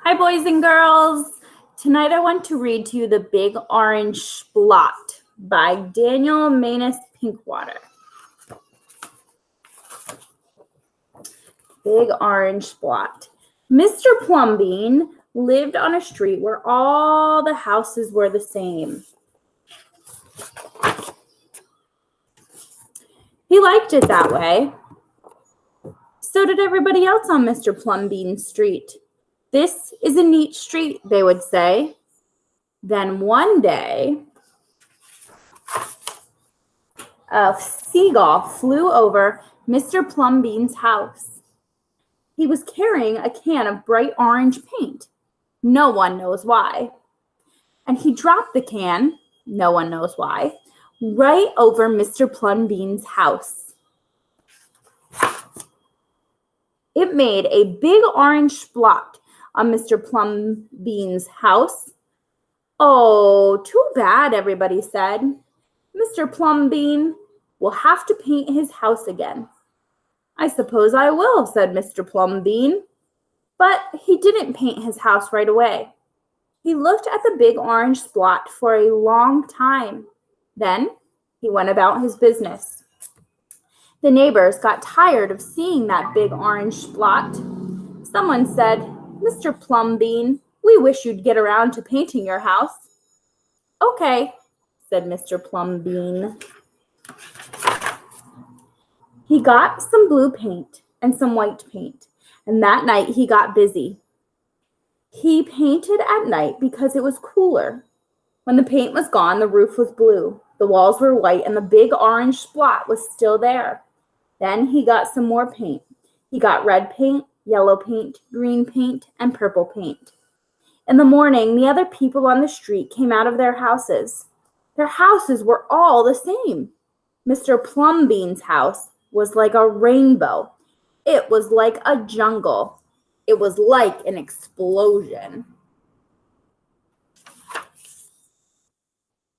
Hi, boys and girls. Tonight I want to read to you The Big Orange Splot by Daniel Manus Pinkwater. Big Orange Splot. Mr. Plumbean lived on a street where all the houses were the same. He liked it that way. So did everybody else on Mr. Plumbean's street. This is a neat street, they would say. Then one day, a seagull flew over Mr. Plumbean's house. He was carrying a can of bright orange paint. No one knows why. And he dropped the can, no one knows why, right over Mr. Plumbean's house. It made a big orange splot on Mr. Plumbean's house. Oh, too bad, everybody said. Mr. Plumbean will have to paint his house again. I suppose I will, said Mr. Plumbean. But he didn't paint his house right away. He looked at the big orange splot for a long time. Then he went about his business. The neighbors got tired of seeing that big orange splot. Someone said, Mr. Plumbean, we wish you'd get around to painting your house. Okay, said Mr. Plumbean. He got some blue paint and some white paint, and that night he got busy. He painted at night because it was cooler. When the paint was gone, the roof was blue, the walls were white, and the big orange splot was still there. Then he got some more paint. He got red paint, yellow paint, green paint, and purple paint. In the morning, the other people on the street came out of their houses. Their houses were all the same. Mr. Plumbean's house was like a rainbow. It was like a jungle. It was like an explosion.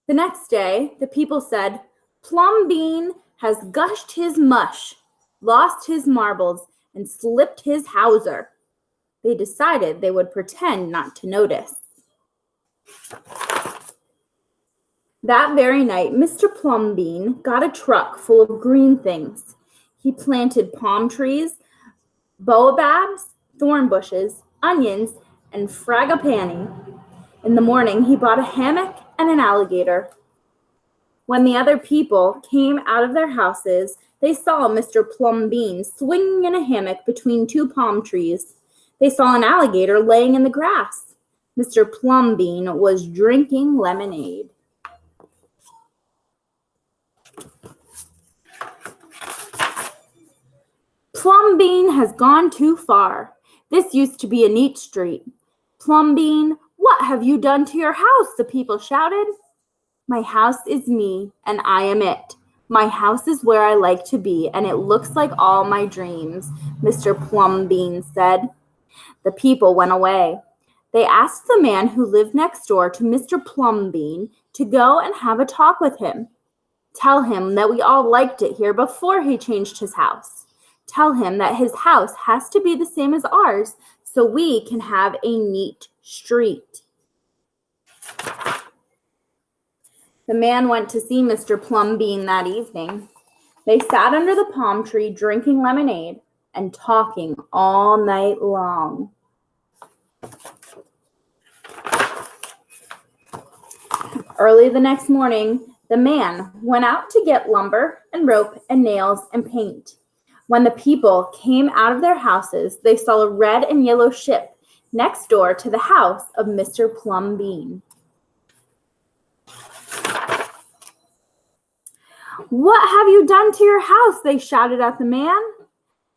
The next day, the people said, Plumbean has gushed his mush, lost his marbles, and slipped his hawser. They decided they would pretend not to notice. That very night, Mr. Plumbean got a truck full of green things. He planted palm trees, baobabs, thorn bushes, onions, and frangipani. In the morning, he bought a hammock and an alligator. When the other people came out of their houses, they saw Mr. Plumbean swinging in a hammock between two palm trees. They saw an alligator laying in the grass. Mr. Plumbean was drinking lemonade. Plumbean has gone too far. This used to be a neat street. Plumbean, what have you done to your house? The people shouted. My house is me, and I am it. My house is where I like to be, and it looks like all my dreams, Mr. Plumbean said. The people went away. They asked the man who lived next door to Mr. Plumbean to go and have a talk with him. Tell him that we all liked it here before he changed his house. Tell him that his house has to be the same as ours so we can have a neat street. The man went to see Mr. Plumbean that evening. They sat under the palm tree drinking lemonade and talking all night long. Early the next morning, the man went out to get lumber and rope and nails and paint. When the people came out of their houses, they saw a red and yellow ship next door to the house of Mr. Plumbean. What have you done to your house? They shouted at the man.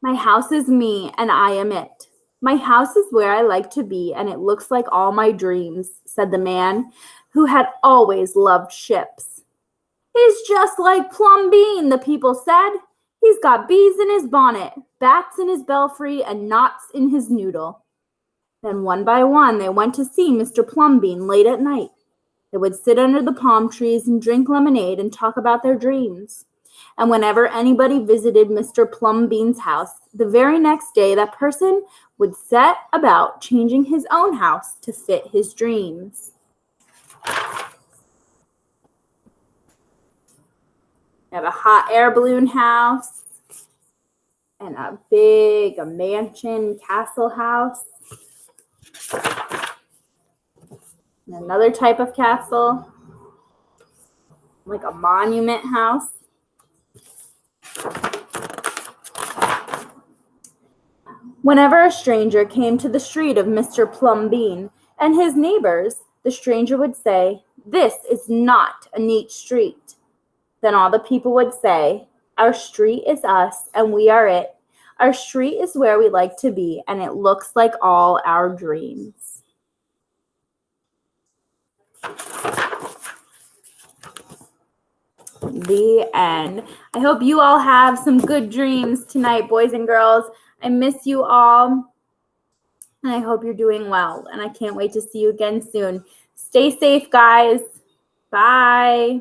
My house is me, and I am it. My house is where I like to be, and it looks like all my dreams, said the man, who had always loved ships. He's just like Plumbean, the people said. He's got bees in his bonnet, bats in his belfry, and knots in his noodle. Then one by one, they went to see Mr. Plumbean late at night. They would sit under the palm trees and drink lemonade and talk about their dreams. And whenever anybody visited Mr. Plumbean's house, the very next day that person would set about changing his own house to fit his dreams. We have a hot air balloon house and a mansion castle house. And another type of castle, like a monument house. Whenever a stranger came to the street of Mr. Plumbean and his neighbors, the stranger would say, "This is not a neat street." Then all the people would say, "Our street is us and we are it. Our street is where we like to be and it looks like all our dreams." The end. I hope you all have some good dreams tonight, boys and girls. I miss you all, and I hope you're doing well, and I can't wait to see you again soon. Stay safe, guys. Bye.